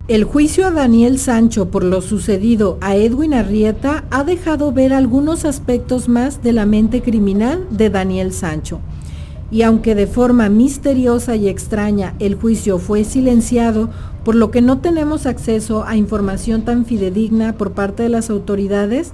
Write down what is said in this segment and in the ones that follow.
El juicio a Daniel Sancho por lo sucedido a Edwin Arrieta ha dejado ver algunos aspectos más de la mente criminal de Daniel Sancho. Y aunque de forma misteriosa y extraña el juicio fue silenciado, por lo que no tenemos acceso a información tan fidedigna por parte de las autoridades,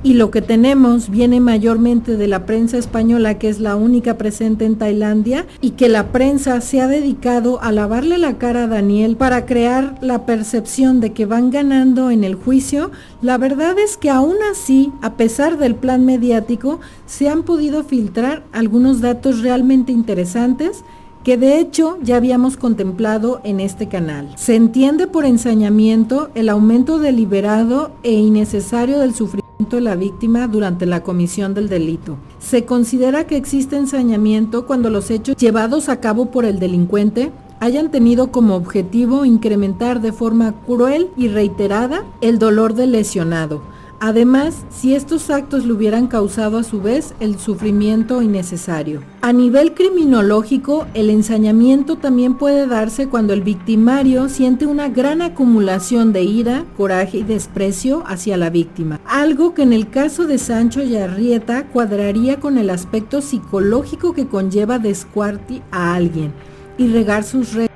y lo que tenemos viene mayormente de la prensa española, que es la única presente en Tailandia, y que la prensa se ha dedicado a lavarle la cara a Daniel para crear la percepción de que van ganando en el juicio. La verdad es que aún así, a pesar del plan mediático, se han podido filtrar algunos datos realmente interesantes que de hecho ya habíamos contemplado en este canal. Se entiende por ensañamiento el aumento deliberado e innecesario del sufrimiento de la víctima durante la comisión del delito. Se considera que existe ensañamiento cuando los hechos llevados a cabo por el delincuente hayan tenido como objetivo incrementar de forma cruel y reiterada el dolor del lesionado. Además, si estos actos le hubieran causado a su vez el sufrimiento innecesario. A nivel criminológico, el ensañamiento también puede darse cuando el victimario siente una gran acumulación de ira, coraje y desprecio hacia la víctima. Algo que en el caso de Sancho y Arrieta cuadraría con el aspecto psicológico que conlleva descuarti a alguien y regar sus restos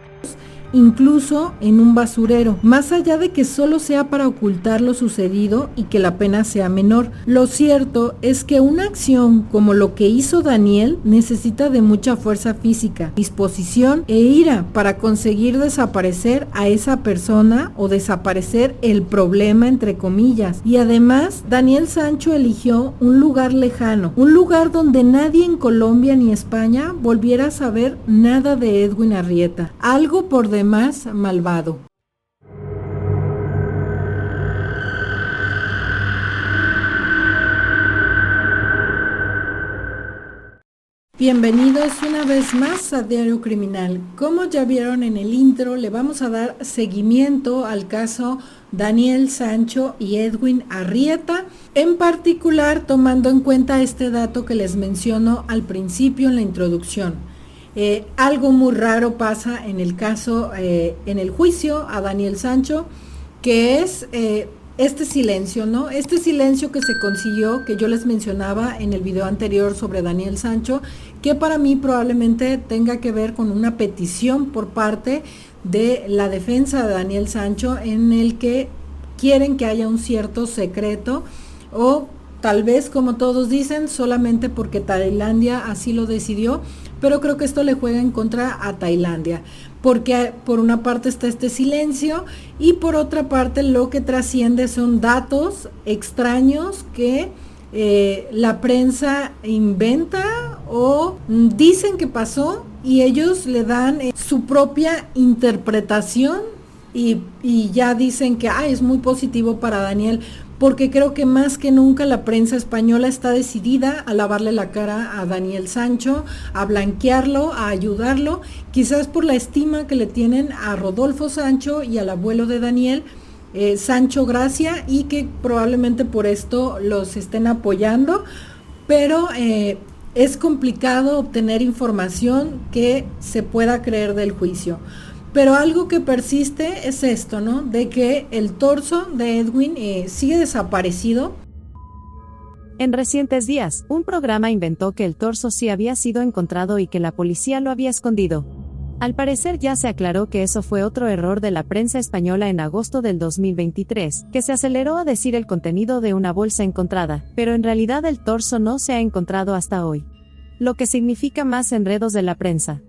incluso en un basurero, más allá de que solo sea para ocultar lo sucedido y que la pena sea menor. Lo cierto es que una acción como lo que hizo Daniel necesita de mucha fuerza física, disposición e ira para conseguir desaparecer a esa persona o desaparecer el problema, entre comillas. Y además, Daniel Sancho eligió un lugar lejano, un lugar donde nadie en Colombia ni España volviera a saber nada de Edwin Arrieta, algo por demás malvado. Bienvenidos una vez más a Diario Criminal. Como ya vieron en el intro, le vamos a dar seguimiento al caso Daniel Sancho y Edwin Arrieta, en particular tomando en cuenta este dato que les menciono al principio en la introducción. Algo muy raro pasa en el caso, en el juicio a Daniel Sancho, que es este silencio, ¿no? Este silencio que se consiguió, que yo les mencionaba en el video anterior sobre Daniel Sancho, que para mí probablemente tenga que ver con una petición por parte de la defensa de Daniel Sancho, en el que quieren que haya un cierto secreto, o tal vez, como todos dicen, solamente porque Tailandia así lo decidió, pero creo que esto le juega en contra a Tailandia, porque por una parte está este silencio y por otra parte lo que trasciende son datos extraños que la prensa inventa o dicen que pasó y ellos le dan su propia interpretación y ya dicen que es muy positivo para Daniel, porque creo que más que nunca la prensa española está decidida a lavarle la cara a Daniel Sancho, a blanquearlo, a ayudarlo, quizás por la estima que le tienen a Rodolfo Sancho y al abuelo de Daniel, Sancho Gracia, y que probablemente por esto los estén apoyando, pero es complicado obtener información que se pueda creer del juicio. Pero algo que persiste es esto, ¿no? De que el torso de Edwin sigue desaparecido. En recientes días, un programa inventó que el torso sí había sido encontrado y que la policía lo había escondido. Al parecer ya se aclaró que eso fue otro error de la prensa española en agosto del 2023, que se aceleró a decir el contenido de una bolsa encontrada, pero en realidad el torso no se ha encontrado hasta hoy. Lo que significa más enredos de la prensa.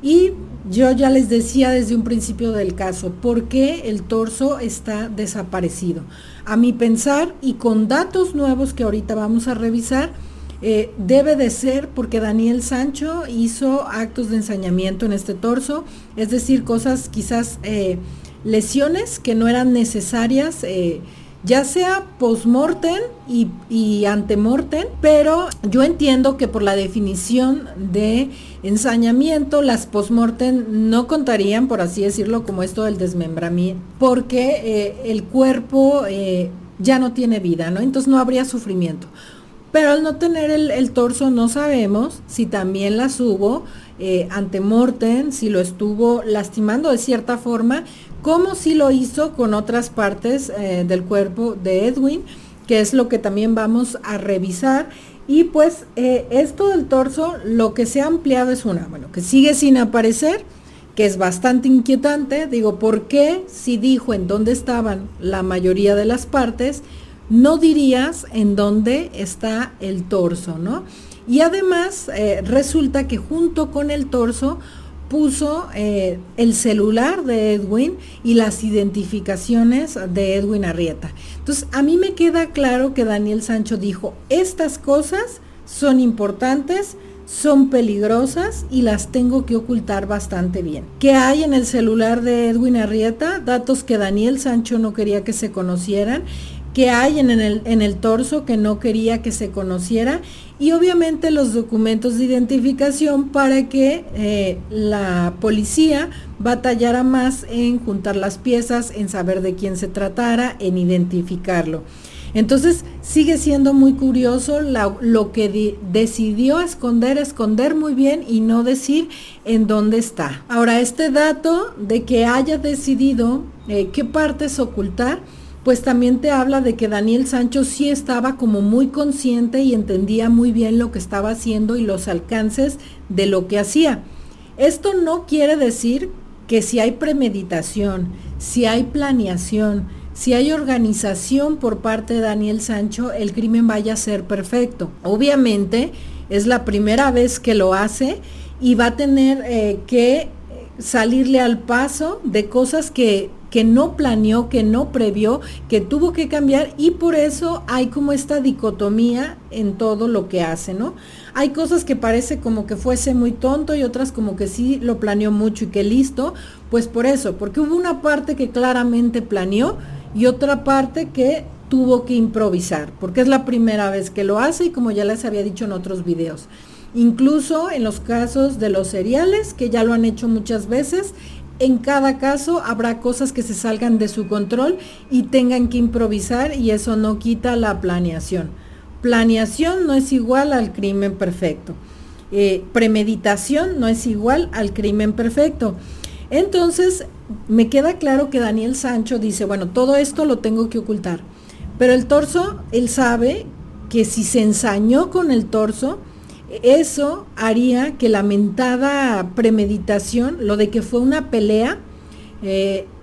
Y yo ya les decía desde un principio del caso, ¿por qué el torso está desaparecido? A mi pensar, y con datos nuevos que ahorita vamos a revisar, debe de ser porque Daniel Sancho hizo actos de ensañamiento en este torso, es decir, cosas quizás, lesiones que no eran necesarias, ya sea post-mortem y ante-mortem, pero yo entiendo que por la definición de ensañamiento, las post-mortem no contarían, por así decirlo, como esto del desmembramiento, porque el cuerpo ya no tiene vida, ¿no? Entonces no habría sufrimiento. Pero al no tener el torso no sabemos si también las hubo ante mortem, si lo estuvo lastimando de cierta forma, como si lo hizo con otras partes del cuerpo de Edwin, que es lo que también vamos a revisar. Y pues esto del torso, lo que se ha ampliado es que sigue sin aparecer, que es bastante inquietante. Digo, ¿por qué si dijo en dónde estaban la mayoría de las partes, no dirías en dónde está el torso, ¿no? Y además resulta que junto con el torso puso el celular de Edwin y las identificaciones de Edwin Arrieta. Entonces, a mí me queda claro que Daniel Sancho dijo, estas cosas son importantes, son peligrosas y las tengo que ocultar bastante bien. ¿Qué hay en el celular de Edwin Arrieta? Datos que Daniel Sancho no quería que se conocieran. ¿Qué hay en el torso que no quería que se conociera? Y obviamente los documentos de identificación para que la policía batallara más en juntar las piezas, en saber de quién se tratara, en identificarlo. Entonces sigue siendo muy curioso lo que decidió esconder muy bien y no decir en dónde está. Ahora, este dato de que haya decidido qué partes ocultar, pues también te habla de que Daniel Sancho sí estaba como muy consciente y entendía muy bien lo que estaba haciendo y los alcances de lo que hacía. Esto no quiere decir que si hay premeditación, si hay planeación, si hay organización por parte de Daniel Sancho, el crimen vaya a ser perfecto. Obviamente es la primera vez que lo hace y va a tener que salirle al paso de cosas que no planeó, que no previó, que tuvo que cambiar, y por eso hay como esta dicotomía en todo lo que hace, ¿no? Hay cosas que parece como que fuese muy tonto y otras como que sí lo planeó mucho y que listo, pues por eso, porque hubo una parte que claramente planeó y otra parte que tuvo que improvisar, porque es la primera vez que lo hace y como ya les había dicho en otros videos. Incluso en los casos de los seriales, que ya lo han hecho muchas veces, en cada caso habrá cosas que se salgan de su control y tengan que improvisar, y eso no quita la planeación. Planeación no es igual al crimen perfecto. Premeditación no es igual al crimen perfecto. Entonces, me queda claro que Daniel Sancho dice, bueno, todo esto lo tengo que ocultar. Pero el torso, él sabe que si se ensañó con el torso, eso haría que la mentada premeditación, lo de que fue una pelea,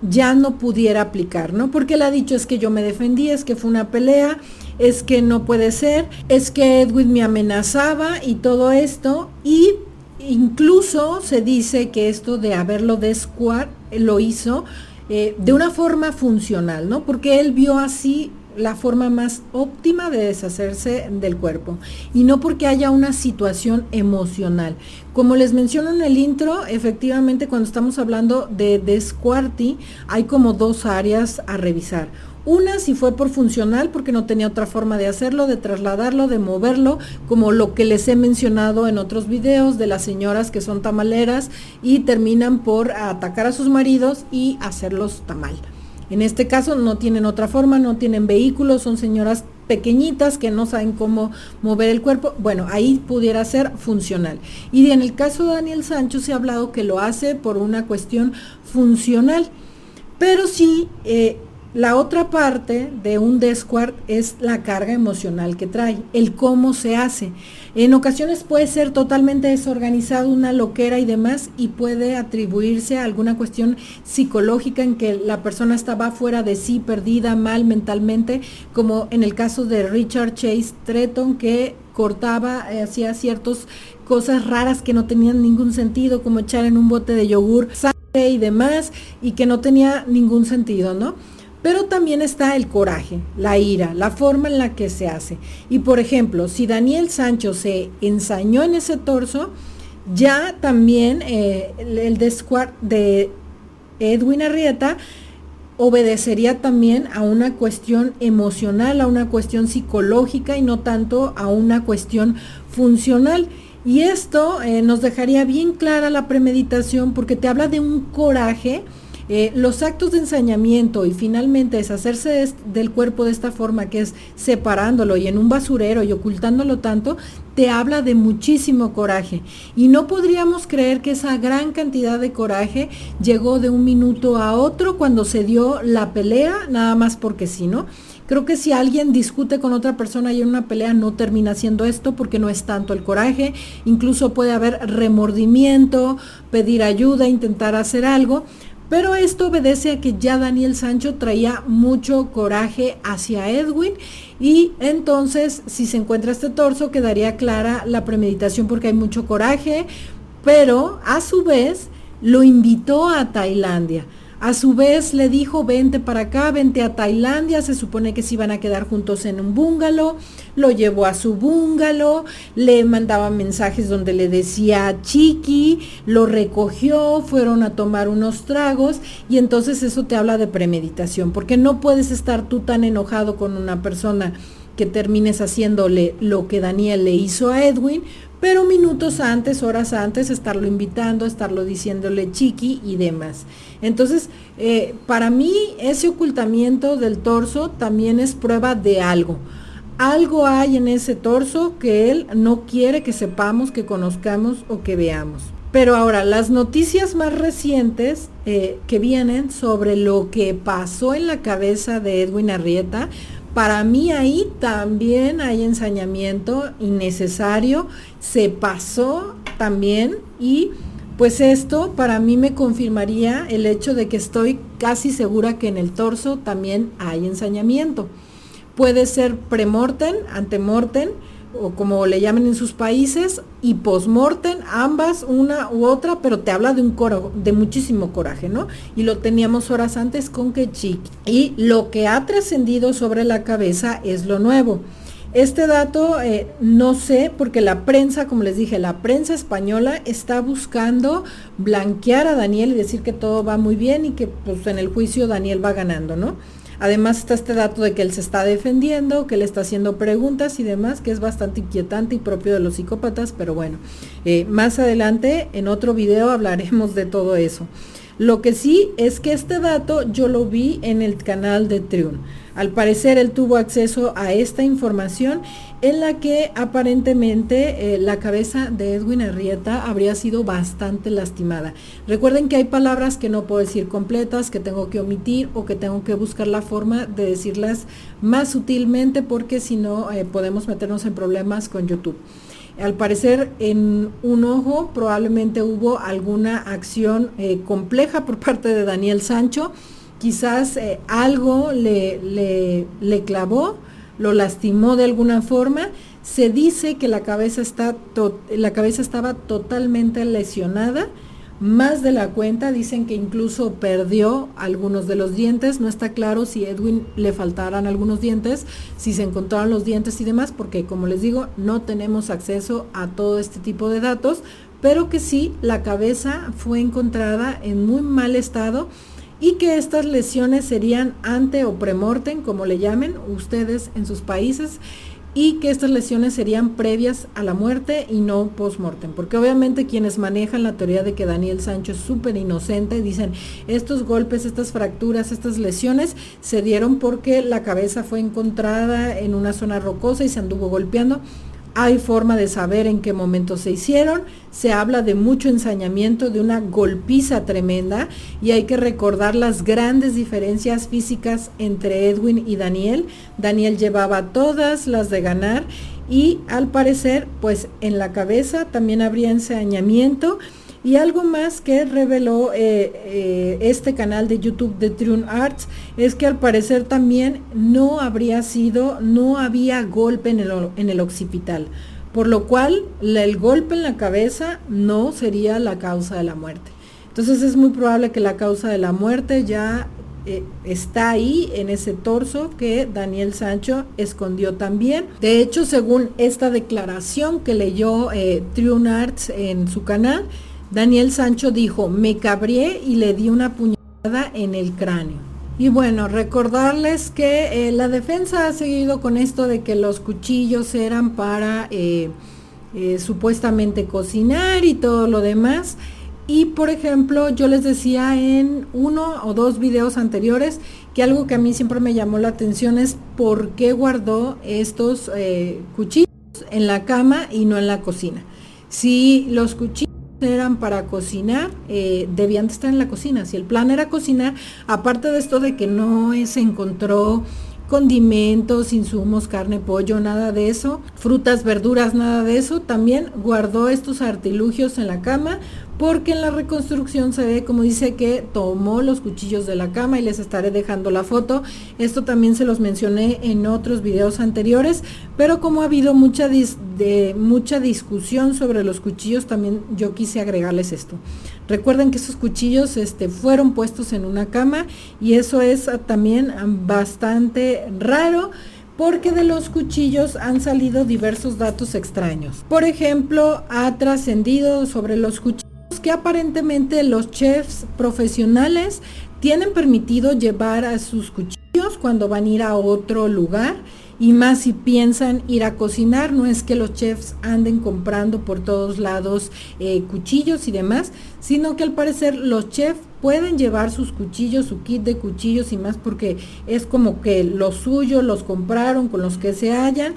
ya no pudiera aplicar, ¿no? Porque él ha dicho, es que yo me defendí, es que fue una pelea, es que no puede ser, es que Edwin me amenazaba y todo esto, y incluso se dice que esto de haberlo descuartizado lo hizo de una forma funcional, ¿no? Porque él vio así la forma más óptima de deshacerse del cuerpo y no porque haya una situación emocional. Como les menciono en el intro, efectivamente cuando estamos hablando de descuarti hay como dos áreas a revisar. Una, si fue por funcional, porque no tenía otra forma de hacerlo, de trasladarlo, de moverlo, como lo que les he mencionado en otros videos de las señoras que son tamaleras y terminan por atacar a sus maridos y hacerlos tamal. En este caso no tienen otra forma, no tienen vehículos, son señoras pequeñitas que no saben cómo mover el cuerpo. Bueno, ahí pudiera ser funcional. Y en el caso de Daniel Sancho se ha hablado que lo hace por una cuestión funcional. Pero sí, la otra parte de un descuart es la carga emocional que trae, el cómo se hace. En ocasiones puede ser totalmente desorganizado, una loquera y demás, y puede atribuirse a alguna cuestión psicológica en que la persona estaba fuera de sí, perdida, mal mentalmente, como en el caso de Richard Chase Treton, que cortaba, hacía ciertas cosas raras que no tenían ningún sentido, como echar en un bote de yogur sangre y demás, y que no tenía ningún sentido, ¿no? Pero también está el coraje, la ira, la forma en la que se hace. Y por ejemplo, si Daniel Sancho se ensañó en ese torso, ya también el descuart de Edwin Arrieta obedecería también a una cuestión emocional, a una cuestión psicológica y no tanto a una cuestión funcional. Y esto nos dejaría bien clara la premeditación porque te habla de un coraje Los actos de ensañamiento y finalmente deshacerse del cuerpo de esta forma, que es separándolo y en un basurero y ocultándolo tanto, te habla de muchísimo coraje. Y no podríamos creer que esa gran cantidad de coraje llegó de un minuto a otro cuando se dio la pelea, nada más porque sí, ¿no? Creo que si alguien discute con otra persona y en una pelea no termina haciendo esto porque no es tanto el coraje, incluso puede haber remordimiento, pedir ayuda, intentar hacer algo, pero esto obedece a que ya Daniel Sancho traía mucho coraje hacia Edwin y entonces si se encuentra este torso quedaría clara la premeditación porque hay mucho coraje, pero a su vez lo invitó a Tailandia. A su vez le dijo, vente para acá, vente a Tailandia, se supone que se iban a quedar juntos en un bungalow, lo llevó a su bungalow, le mandaba mensajes donde le decía chiqui, lo recogió, fueron a tomar unos tragos y entonces eso te habla de premeditación, porque no puedes estar tú tan enojado con una persona que termines haciéndole lo que Daniel le hizo a Edwin, pero minutos antes, horas antes, estarlo invitando, estarlo diciéndole chiqui y demás. Entonces, para mí, ese ocultamiento del torso también es prueba de algo. Algo hay en ese torso que él no quiere que sepamos, que conozcamos o que veamos. Pero ahora, las noticias más recientes que vienen sobre lo que pasó en la cabeza de Edwin Arrieta, para mí ahí también hay ensañamiento innecesario, se pasó también y pues esto para mí me confirmaría el hecho de que estoy casi segura que en el torso también hay ensañamiento. Puede ser premortem, antemortem o como le llaman en sus países y postmortem, ambas, una u otra, pero te habla de muchísimo coraje, ¿no? Y lo teníamos horas antes con que chiqui. Y lo que ha trascendido sobre la cabeza es lo nuevo. Este dato no sé, porque la prensa, como les dije, la prensa española está buscando blanquear a Daniel y decir que todo va muy bien y que pues en el juicio Daniel va ganando, ¿no? Además está este dato de que él se está defendiendo, que le está haciendo preguntas y demás, que es bastante inquietante y propio de los psicópatas, pero bueno, más adelante en otro video hablaremos de todo eso. Lo que sí es que este dato yo lo vi en el canal de Triun. Al parecer él tuvo acceso a esta información en la que aparentemente la cabeza de Edwin Arrieta habría sido bastante lastimada. Recuerden que hay palabras que no puedo decir completas, que tengo que omitir o que tengo que buscar la forma de decirlas más sutilmente porque si no podemos meternos en problemas con YouTube. Al parecer en un ojo probablemente hubo alguna acción compleja por parte de Daniel Sancho, quizás algo le clavó, lo lastimó de alguna forma. Se dice que la cabeza estaba totalmente lesionada, más de la cuenta. Dicen que incluso perdió algunos de los dientes. No está claro si a Edwin le faltaran algunos dientes, si se encontraron los dientes y demás, porque como les digo, no tenemos acceso a todo este tipo de datos, pero que sí, la cabeza fue encontrada en muy mal estado y que estas lesiones serían ante o premortem, como le llamen ustedes en sus países, y que estas lesiones serían previas a la muerte y no postmortem, porque obviamente quienes manejan la teoría de que Daniel Sancho es súper inocente dicen estos golpes, estas fracturas, estas lesiones se dieron porque la cabeza fue encontrada en una zona rocosa y se anduvo golpeando. Hay forma de saber en qué momento se hicieron, se habla de mucho ensañamiento, de una golpiza tremenda y hay que recordar las grandes diferencias físicas entre Edwin y Daniel. Daniel llevaba todas las de ganar y al parecer pues en la cabeza también habría ensañamiento. Y algo más que reveló este canal de YouTube de Triun Arts es que al parecer también no había golpe en el occipital, por lo cual el golpe en la cabeza no sería la causa de la muerte. Entonces es muy probable que la causa de la muerte ya está ahí en ese torso que Daniel Sancho escondió también. De hecho, según esta declaración que leyó Triun Arts en su canal, Daniel Sancho dijo, me cabrié y le di una puñalada en el cráneo. Y bueno, recordarles que la defensa ha seguido con esto de que los cuchillos eran para supuestamente cocinar y todo lo demás. Y por ejemplo, yo les decía en 1 o 2 videos anteriores que algo que a mí siempre me llamó la atención es por qué guardó estos cuchillos en la cama y no en la cocina. Si los cuchillos eran para cocinar, debían de estar en la cocina. Si el plan era cocinar, aparte de esto de que no se encontró condimentos, insumos, carne, pollo, nada de eso, frutas, verduras, nada de eso, también guardó estos artilugios en la cama, porque en la reconstrucción se ve como dice que tomó los cuchillos de la cama, y les estaré dejando la foto. Esto también se los mencioné en otros videos anteriores, pero como ha habido mucha discusión sobre los cuchillos, también yo quise agregarles esto. Recuerden que esos cuchillos fueron puestos en una cama, y eso es también bastante raro, porque de los cuchillos han salido diversos datos extraños. Por ejemplo, ha trascendido sobre los cuchillos que aparentemente los chefs profesionales tienen permitido llevar a sus cuchillos cuando van a ir a otro lugar, y más si piensan ir a cocinar. No es que los chefs anden comprando por todos lados cuchillos y demás, sino que al parecer los chefs pueden llevar sus cuchillos, su kit de cuchillos y más, porque es como que los suyos los compraron con los que se hallan,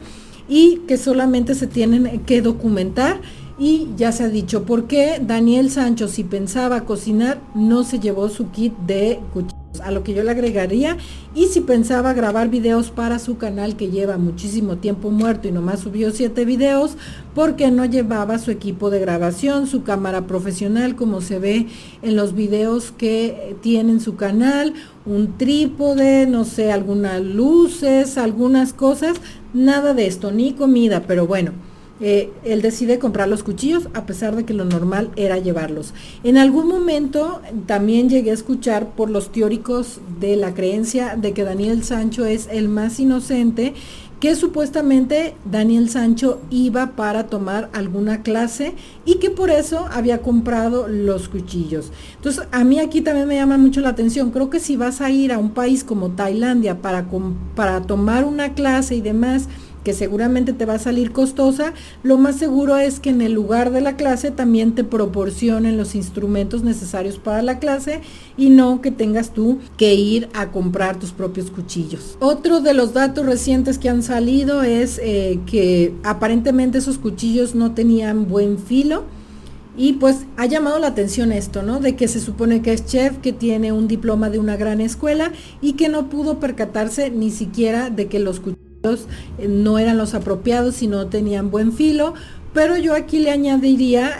y que solamente se tienen que documentar. Y ya se ha dicho por qué Daniel Sancho, si pensaba cocinar, no se llevó su kit de cuchillos, a lo que yo le agregaría. Y si pensaba grabar videos para su canal, que lleva muchísimo tiempo muerto y nomás subió 7 videos, porque no llevaba su equipo de grabación, su cámara profesional, como se ve en los videos que tiene en su canal, un trípode, no sé, algunas luces, algunas cosas, nada de esto, ni comida. Pero bueno, él decide comprar los cuchillos, a pesar de que lo normal era llevarlos. En algún momento también llegué a escuchar por los teóricos de la creencia de que Daniel Sancho es el más inocente, que supuestamente Daniel Sancho iba para tomar alguna clase y que por eso había comprado los cuchillos. Entonces, a mí aquí también me llama mucho la atención. Creo que si vas a ir a un país como Tailandia para tomar una clase y demás, que seguramente te va a salir costosa, lo más seguro es que en el lugar de la clase también te proporcionen los instrumentos necesarios para la clase, y no que tengas tú que ir a comprar tus propios cuchillos. Otro de los datos recientes que han salido es que aparentemente esos cuchillos no tenían buen filo. Y pues ha llamado la atención esto, ¿no? De que se supone que es chef, que tiene un diploma de una gran escuela, y que no pudo percatarse ni siquiera de que los cuchillos no eran los apropiados y no tenían buen filo. Pero yo aquí le añadiría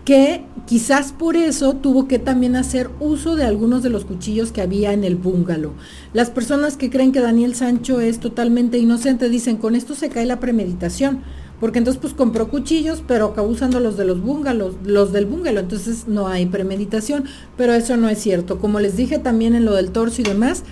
que quizás por eso tuvo que también hacer uso de algunos de los cuchillos que había en el bungalow. Las personas que creen que Daniel Sancho es totalmente inocente dicen, con esto se cae la premeditación, porque entonces pues compró cuchillos, pero acabó usando los de los del bungalow, entonces no hay premeditación. Pero eso no es cierto. Como les dije también en lo del torso y demás,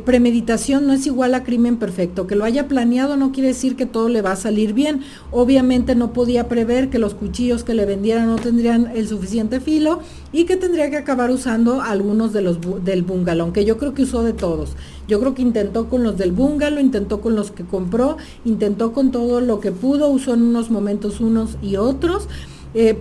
premeditación no es igual a crimen perfecto. Que lo haya planeado no quiere decir que todo le va a salir bien. Obviamente no podía prever que los cuchillos que le vendieran no tendrían el suficiente filo, y que tendría que acabar usando algunos de los del bungalow, aunque yo creo que usó de todos. Yo creo que intentó con los del bungalow, intentó con los que compró, intentó con todo lo que pudo, usó en unos momentos unos y otros.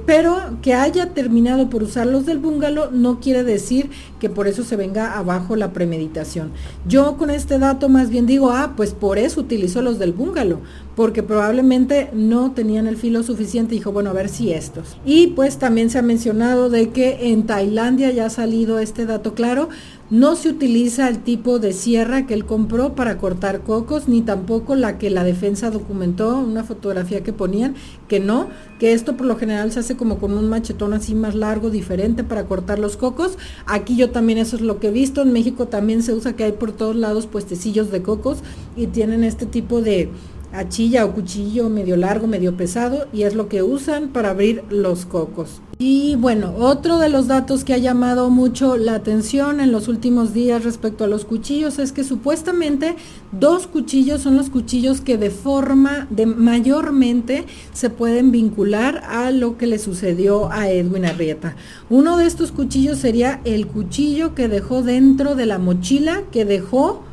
Pero que haya terminado por usar los del bungalow no quiere decir que por eso se venga abajo la premeditación. Yo con este dato más bien digo, pues por eso utilizó los del bungalow, porque probablemente no tenían el filo suficiente. Dijo, bueno, a ver si estos. Y pues también se ha mencionado de que en Tailandia ya ha salido este dato claro. No se utiliza el tipo de sierra que él compró para cortar cocos, ni tampoco la que la defensa documentó, una fotografía que ponían, que esto por lo general se hace como con un machetón así más largo, diferente para cortar los cocos. Aquí yo también eso es lo que he visto. En México también se usa, que hay por todos lados puestecillos de cocos y tienen este tipo de hachilla o cuchillo medio largo, medio pesado, y es lo que usan para abrir los cocos. Y bueno, otro de los datos que ha llamado mucho la atención en los últimos días respecto a los cuchillos es que supuestamente 2 cuchillos son los cuchillos que mayormente se pueden vincular a lo que le sucedió a Edwin Arrieta. Uno de estos cuchillos sería el cuchillo que dejó dentro de la mochila que dejó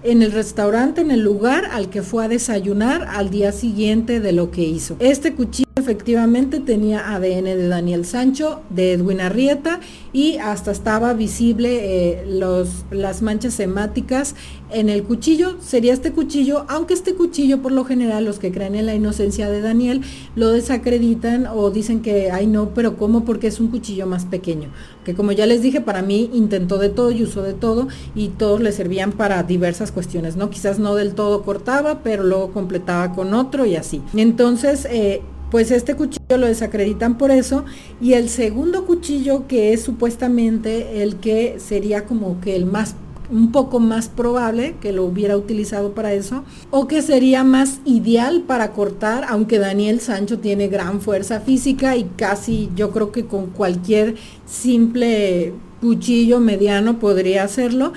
en el restaurante, en el lugar al que fue a desayunar al día siguiente de lo que hizo. Este cuchillo efectivamente tenía ADN de Daniel Sancho, de Edwin Arrieta, y hasta estaba visible las manchas hemáticas en el cuchillo. Sería este cuchillo, aunque este cuchillo por lo general los que creen en la inocencia de Daniel lo desacreditan o dicen que ay no, pero ¿cómo? Porque es un cuchillo más pequeño, que como ya les dije, para mí intentó de todo y usó de todo y todos le servían para diversas cuestiones, ¿no? Quizás no del todo cortaba, pero luego completaba con otro y así. Entonces, pues este cuchillo lo desacreditan por eso, y el segundo cuchillo, que es supuestamente el que sería como que el más, un poco más probable que lo hubiera utilizado para eso, o que sería más ideal para cortar, aunque Daniel Sancho tiene gran fuerza física y casi yo creo que con cualquier simple cuchillo mediano podría hacerlo.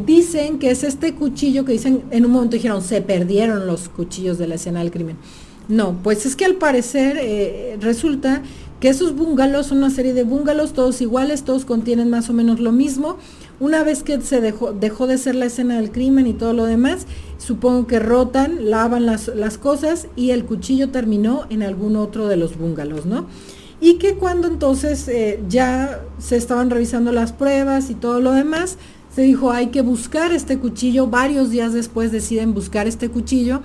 Dicen que es este cuchillo que dicen, en un momento dijeron, se perdieron los cuchillos de la escena del crimen. No, pues es que al parecer resulta que esos bungalows son una serie de bungalows, todos iguales, todos contienen más o menos lo mismo. Una vez que se dejó de ser la escena del crimen y todo lo demás, supongo que rotan, lavan las cosas y el cuchillo terminó en algún otro de los bungalows, ¿no? Y que cuando entonces ya se estaban revisando las pruebas y todo lo demás, se dijo hay que buscar este cuchillo. Varios días después deciden buscar este cuchillo.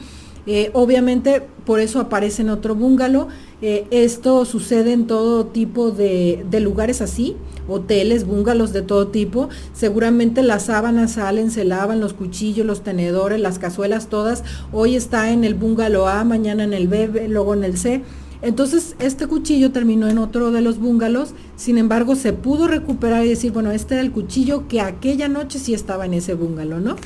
Obviamente por eso aparece en otro bungalow. Esto sucede en todo tipo de lugares así, hoteles, bungalows de todo tipo. Seguramente las sábanas salen, se lavan, los cuchillos, los tenedores, las cazuelas, todas. Hoy está en el bungalow A, mañana en el B, luego en el C. Entonces este cuchillo terminó en otro de los bungalows. Sin embargo se pudo recuperar y decir, bueno, este era el cuchillo que aquella noche sí estaba en ese bungalow, ¿no?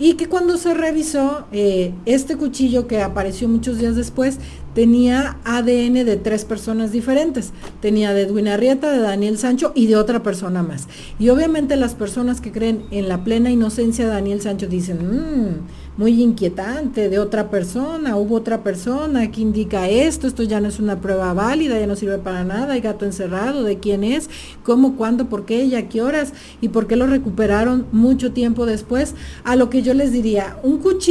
Y que cuando se revisó, este cuchillo que apareció muchos días después, tenía ADN de 3 personas diferentes. Tenía de Edwin Arrieta, de Daniel Sancho y de otra persona más. Y obviamente las personas que creen en la plena inocencia de Daniel Sancho dicen, muy inquietante, de otra persona, hubo otra persona que indica esto ya no es una prueba válida, ya no sirve para nada, hay gato encerrado, ¿de quién es? ¿Cómo? ¿Cuándo? ¿Por qué? ¿Y a qué horas? ¿Y por qué lo recuperaron mucho tiempo después? A lo que yo les diría, un cuchillo,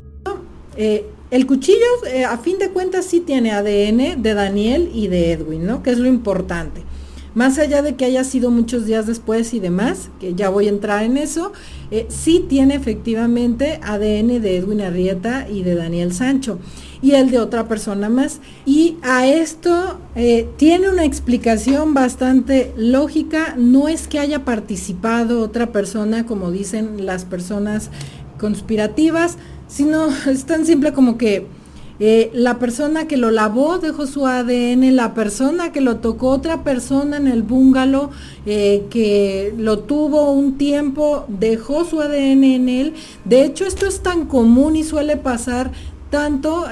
el cuchillo a fin de cuentas sí tiene ADN de Daniel y de Edwin, ¿no? Que es lo importante. Más allá de que haya sido muchos días después y demás, que ya voy a entrar en eso, sí tiene efectivamente ADN de Edwin Arrieta y de Daniel Sancho, y el de otra persona más. Y a esto tiene una explicación bastante lógica. No es que haya participado otra persona, como dicen las personas conspirativas, sino es tan simple como que la persona que lo lavó dejó su ADN, la persona que lo tocó, otra persona en el bungalow que lo tuvo un tiempo, dejó su ADN en él. De hecho, esto es tan común y suele pasar tanto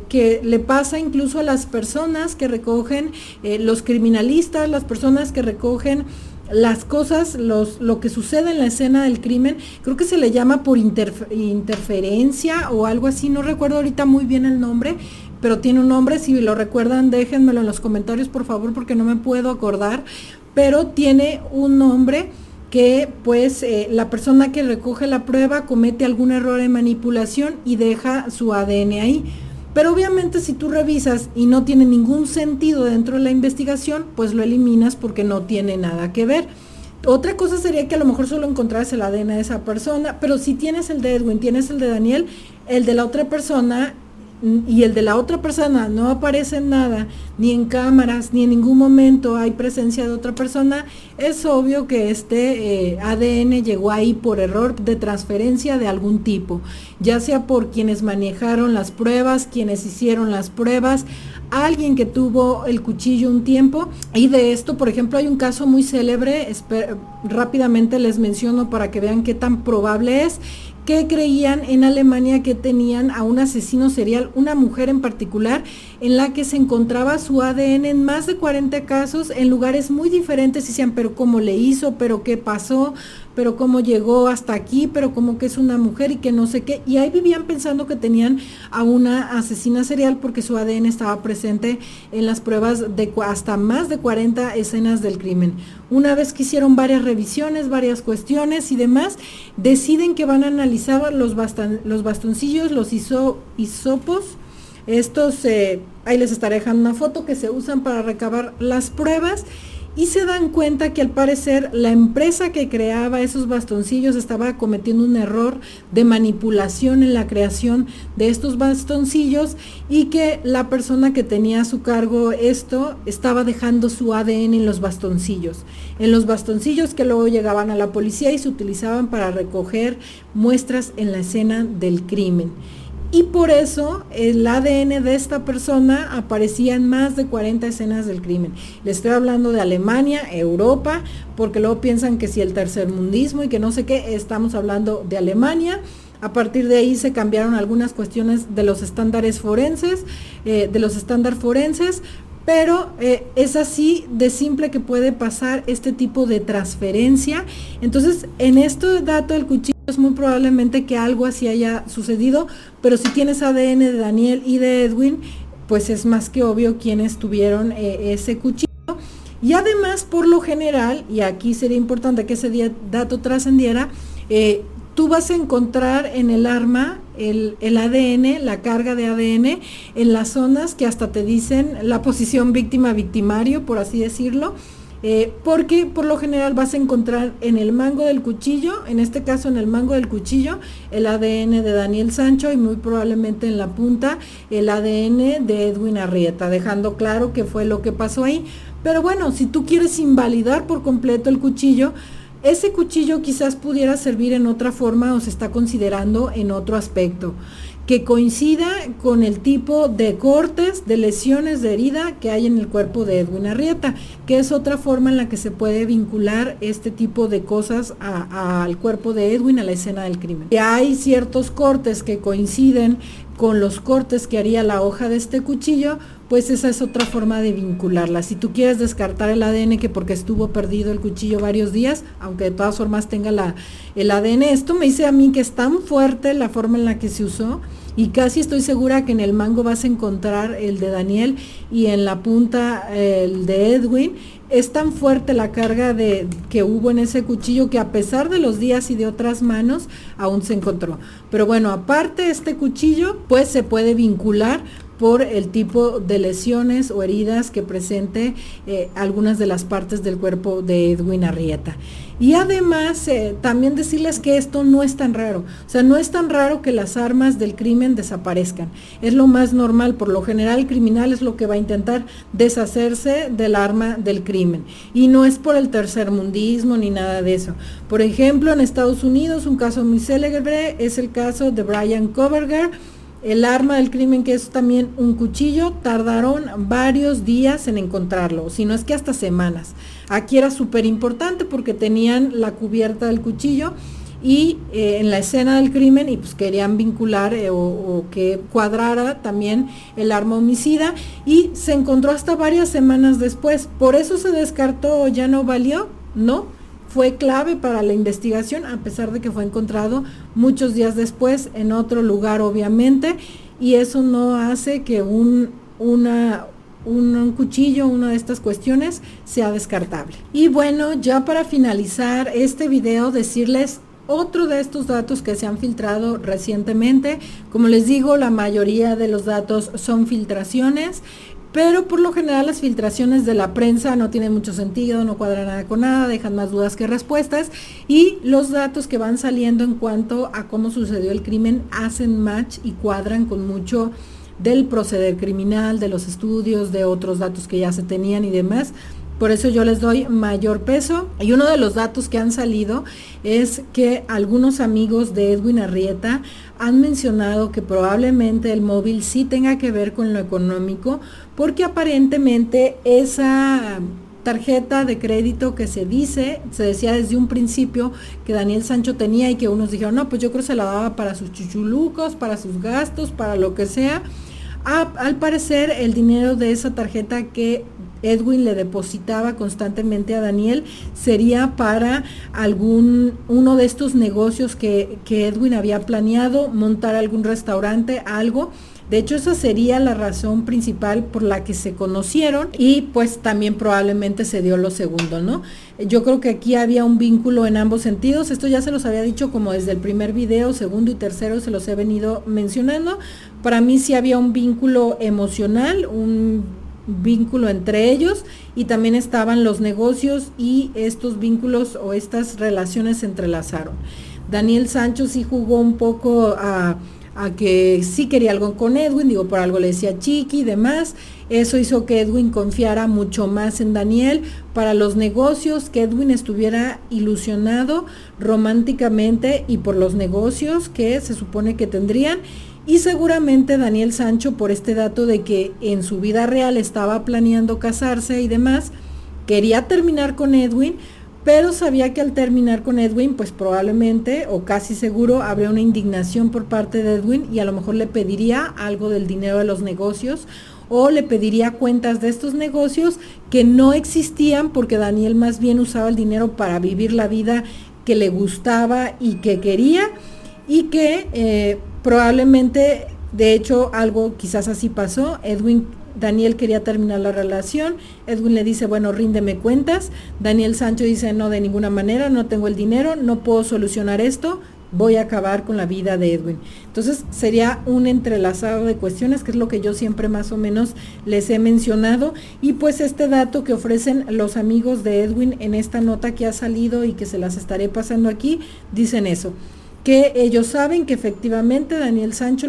que le pasa incluso a las personas que recogen, los criminalistas, las personas que recogen las cosas, lo que sucede en la escena del crimen. Creo que se le llama por interferencia o algo así, no recuerdo ahorita muy bien el nombre, pero tiene un nombre. Si lo recuerdan déjenmelo en los comentarios por favor, porque no me puedo acordar, pero tiene un nombre que pues la persona que recoge la prueba comete algún error en manipulación y deja su ADN ahí. Pero obviamente si tú revisas y no tiene ningún sentido dentro de la investigación, pues lo eliminas porque no tiene nada que ver. Otra cosa sería que a lo mejor solo encontraras el ADN de esa persona, pero si tienes el de Edwin, tienes el de Daniel, el de la otra persona y el de la otra persona no aparece en nada, ni en cámaras, ni en ningún momento hay presencia de otra persona, es obvio que este ADN llegó ahí por error de transferencia de algún tipo, ya sea por quienes manejaron las pruebas, quienes hicieron las pruebas, alguien que tuvo el cuchillo un tiempo. Y de esto, por ejemplo, hay un caso muy célebre, rápidamente les menciono para que vean qué tan probable es, que creían en Alemania que tenían a un asesino serial, una mujer en particular, en la que se encontraba su ADN en más de 40 casos, en lugares muy diferentes, y decían, pero cómo le hizo, pero qué pasó, pero cómo llegó hasta aquí, pero como que es una mujer y que no sé qué, y ahí vivían pensando que tenían a una asesina serial porque su ADN estaba presente en las pruebas de hasta más de 40 escenas del crimen. Una vez que hicieron varias revisiones, varias cuestiones y demás, deciden que van a analizar los bastoncillos, los hisopos, Estos, ahí les estaré dejando una foto que se usan para recabar las pruebas. Y se dan cuenta que al parecer la empresa que creaba esos bastoncillos estaba cometiendo un error de manipulación en la creación de estos bastoncillos, y que la persona que tenía a su cargo esto estaba dejando su ADN en los bastoncillos que luego llegaban a la policía y se utilizaban para recoger muestras en la escena del crimen. Y por eso el ADN de esta persona aparecía en más de 40 escenas del crimen. Les estoy hablando de Alemania, Europa, porque luego piensan que si el tercermundismo y que no sé qué, estamos hablando de Alemania. A partir de ahí se cambiaron algunas cuestiones de los estándares forenses, pero es así de simple que puede pasar este tipo de transferencia. Entonces, en este dato del cuchillo es muy probablemente que algo así haya sucedido, pero si tienes ADN de Daniel y de Edwin, pues es más que obvio quiénes tuvieron ese cuchillo. Y además, por lo general, y aquí sería importante que ese dato trascendiera, tú vas a encontrar en el arma el ADN, la carga de ADN, en las zonas que hasta te dicen la posición víctima-victimario, por así decirlo, porque por lo general vas a encontrar en el mango del cuchillo, en este caso en el mango del cuchillo, el ADN de Daniel Sancho, y muy probablemente en la punta el ADN de Edwin Arrieta, dejando claro que fue lo que pasó ahí. Pero bueno, si tú quieres invalidar por completo el cuchillo, ese cuchillo quizás pudiera servir en otra forma, o se está considerando en otro aspecto, que coincida con el tipo de cortes, de lesiones, de herida que hay en el cuerpo de Edwin Arrieta, que es otra forma en la que se puede vincular este tipo de cosas al cuerpo de Edwin, a la escena del crimen. Y hay ciertos cortes que coinciden con los cortes que haría la hoja de este cuchillo, pues esa es otra forma de vincularla. Si tú quieres descartar el ADN, que porque estuvo perdido el cuchillo varios días, aunque de todas formas tenga el ADN, esto me dice a mí que es tan fuerte la forma en la que se usó, y casi estoy segura que en el mango vas a encontrar el de Daniel y en la punta el de Edwin. Es tan fuerte la carga que hubo en ese cuchillo que a pesar de los días y de otras manos aún se encontró. Pero bueno, aparte este cuchillo pues se puede vincular por el tipo de lesiones o heridas que presente algunas de las partes del cuerpo de Edwin Arrieta. Y además también decirles que esto no es tan raro, o sea, no es tan raro que las armas del crimen desaparezcan, es lo más normal. Por lo general el criminal es lo que va a intentar deshacerse del arma del crimen, y no es por el tercermundismo ni nada de eso. Por ejemplo, en Estados Unidos un caso muy célebre es el caso de Bryan Kohberger. El arma del crimen, que es también un cuchillo, tardaron varios días en encontrarlo, si no es que hasta semanas. Aquí era súper importante porque tenían la cubierta del cuchillo y en la escena del crimen, y pues querían vincular o que cuadrara también el arma homicida, y se encontró hasta varias semanas después. Por eso se descartó, ya no valió, no. Fue clave para la investigación, a pesar de que fue encontrado muchos días después en otro lugar, obviamente, y eso no hace que un cuchillo, una de estas cuestiones, sea descartable. Y bueno, ya para finalizar este video, decirles otro de estos datos que se han filtrado recientemente. Como les digo, la mayoría de los datos son filtraciones, pero por lo general las filtraciones de la prensa no tienen mucho sentido, no cuadran nada con nada, dejan más dudas que respuestas, y los datos que van saliendo en cuanto a cómo sucedió el crimen hacen match y cuadran con mucho del proceder criminal, de los estudios, de otros datos que ya se tenían y demás. Por eso yo les doy mayor peso. Y uno de los datos que han salido es que algunos amigos de Edwin Arrieta han mencionado que probablemente el móvil sí tenga que ver con lo económico, porque aparentemente esa tarjeta de crédito que se decía desde un principio que Daniel Sancho tenía, y que unos dijeron, no, pues yo creo que se la daba para sus chuchulucos, para sus gastos, para lo que sea. Al parecer el dinero de esa tarjeta que Edwin le depositaba constantemente a Daniel sería para uno de estos negocios que Edwin había planeado, montar algún restaurante, algo. De hecho, esa sería la razón principal por la que se conocieron y pues también probablemente se dio lo segundo, ¿no? Yo creo que aquí había un vínculo en ambos sentidos. Esto ya se los había dicho como desde el primer video, segundo y tercero se los he venido mencionando. Para mí sí había un vínculo emocional, un vínculo entre ellos, y también estaban los negocios y estos vínculos o estas relaciones se entrelazaron. Daniel Sancho sí jugó un poco a que sí quería algo con Edwin, digo, por algo le decía Chiqui y demás. Eso hizo que Edwin confiara mucho más en Daniel para los negocios, que Edwin estuviera ilusionado románticamente y por los negocios que se supone que tendrían. Y seguramente Daniel Sancho, por este dato de que en su vida real estaba planeando casarse y demás, quería terminar con Edwin, pero sabía que al terminar con Edwin, pues probablemente o casi seguro habría una indignación por parte de Edwin y a lo mejor le pediría algo del dinero de los negocios o le pediría cuentas de estos negocios que no existían porque Daniel más bien usaba el dinero para vivir la vida que le gustaba y que quería, y que probablemente, de hecho, algo quizás así pasó. Daniel quería terminar la relación, Edwin le dice, bueno, ríndeme cuentas. Daniel Sancho dice, no, de ninguna manera, no tengo el dinero, no puedo solucionar esto, voy a acabar con la vida de Edwin. Entonces sería un entrelazado de cuestiones, que es lo que yo siempre más o menos les he mencionado, y pues este dato que ofrecen los amigos de Edwin en esta nota que ha salido y que se las estaré pasando aquí, dicen eso, que ellos saben que efectivamente Daniel Sancho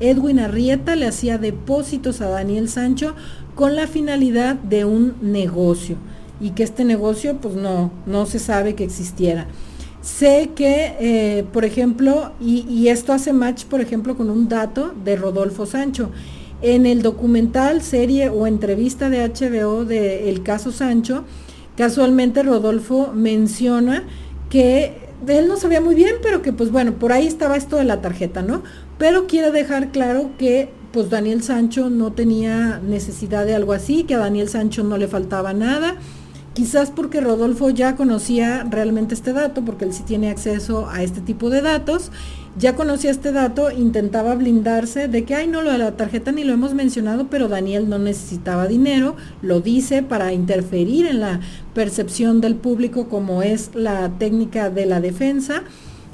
Edwin Arrieta le hacía depósitos a Daniel Sancho con la finalidad de un negocio, y que este negocio pues no se sabe que existiera. Sé que, por ejemplo, y esto hace match, por ejemplo, con un dato de Rodolfo Sancho. En el documental, serie o entrevista de HBO de El Caso Sancho, casualmente Rodolfo menciona que él no sabía muy bien, pero que pues bueno, por ahí estaba esto de la tarjeta, ¿no? Pero quiere dejar claro que pues Daniel Sancho no tenía necesidad de algo así, que a Daniel Sancho no le faltaba nada, quizás porque Rodolfo ya conocía realmente este dato, porque él sí tiene acceso a este tipo de datos, ya conocía este dato, intentaba blindarse de que, no, lo de la tarjeta ni lo hemos mencionado, pero Daniel no necesitaba dinero, lo dice para interferir en la percepción del público, como es la técnica de la defensa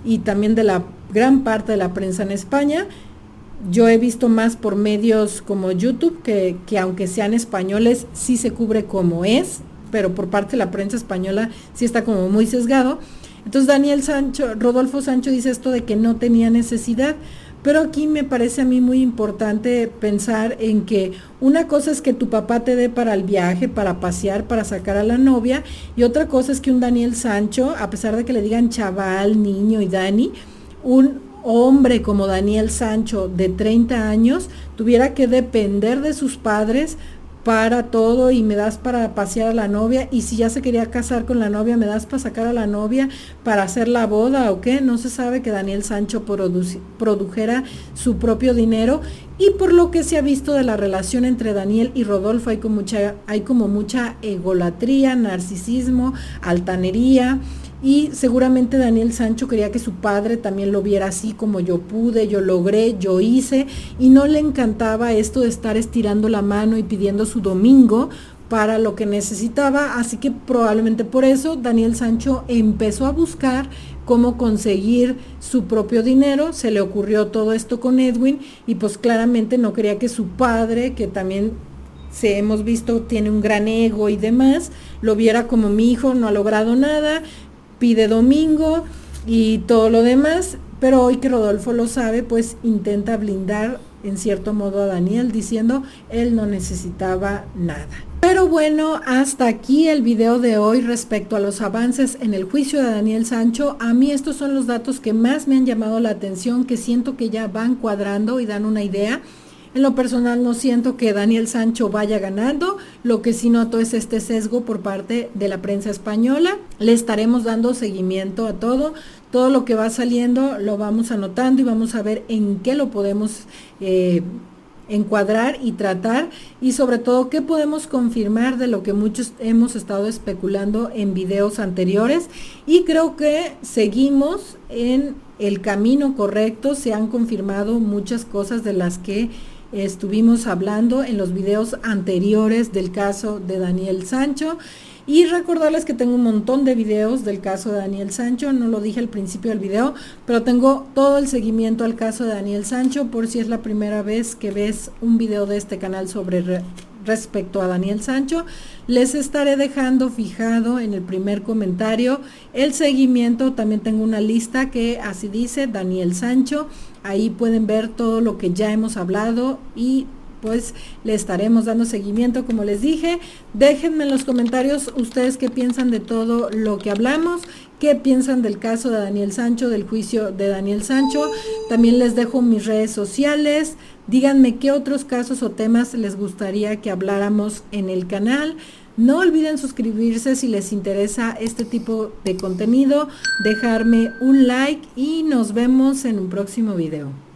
y también de la gran parte de la prensa en España. Yo he visto más por medios como YouTube, que aunque sean españoles, sí se cubre como es, pero por parte de la prensa española sí está como muy sesgado. Entonces Rodolfo Sancho dice esto de que no tenía necesidad, pero aquí me parece a mí muy importante pensar en que una cosa es que tu papá te dé para el viaje, para pasear, para sacar a la novia, y otra cosa es que un Daniel Sancho, a pesar de que le digan chaval, niño y Dani, un hombre como Daniel Sancho de 30 años tuviera que depender de sus padres para todo, y me das para pasear a la novia, y si ya se quería casar con la novia, me das para sacar a la novia, para hacer la boda o qué. No se sabe que Daniel Sancho produjera su propio dinero, y por lo que se ha visto de la relación entre Daniel y Rodolfo hay como mucha egolatría, narcisismo, altanería, y seguramente Daniel Sancho quería que su padre también lo viera así, como yo pude, yo logré, yo hice, y no le encantaba esto de estar estirando la mano y pidiendo su domingo para lo que necesitaba. Así que probablemente por eso Daniel Sancho empezó a buscar cómo conseguir su propio dinero. Se le ocurrió todo esto con Edwin, y pues claramente no quería que su padre, que también hemos visto tiene un gran ego y demás, lo viera como, mi hijo no ha logrado nada, pide domingo y todo lo demás. Pero hoy que Rodolfo lo sabe, pues intenta blindar en cierto modo a Daniel, diciendo él no necesitaba nada. Pero bueno, hasta aquí el video de hoy respecto a los avances en el juicio de Daniel Sancho. A mí estos son los datos que más me han llamado la atención, que siento que ya van cuadrando y dan una idea. En lo personal no siento que Daniel Sancho vaya ganando, lo que sí noto es este sesgo por parte de la prensa española. Le estaremos dando seguimiento a todo lo que va saliendo lo vamos anotando y vamos a ver en qué lo podemos encuadrar y tratar, y sobre todo qué podemos confirmar de lo que muchos hemos estado especulando en videos anteriores. Y creo que seguimos en el camino correcto. Se han confirmado muchas cosas de las que estuvimos hablando en los videos anteriores del caso de Daniel Sancho. Y recordarles que tengo un montón de videos del caso de Daniel Sancho, no lo dije al principio del video, pero tengo todo el seguimiento al caso de Daniel Sancho, por si es la primera vez que ves un video de este canal sobre respecto a Daniel Sancho. Les estaré dejando fijado en el primer comentario el seguimiento. También tengo una lista que así dice Daniel Sancho, ahí pueden ver todo lo que ya hemos hablado y pues le estaremos dando seguimiento. Como les dije, déjenme en los comentarios ustedes qué piensan de todo lo que hablamos, qué piensan del caso de Daniel Sancho, del juicio de Daniel Sancho. También les dejo mis redes sociales, díganme qué otros casos o temas les gustaría que habláramos en el canal. No olviden suscribirse si les interesa este tipo de contenido, dejarme un like y nos vemos en un próximo video.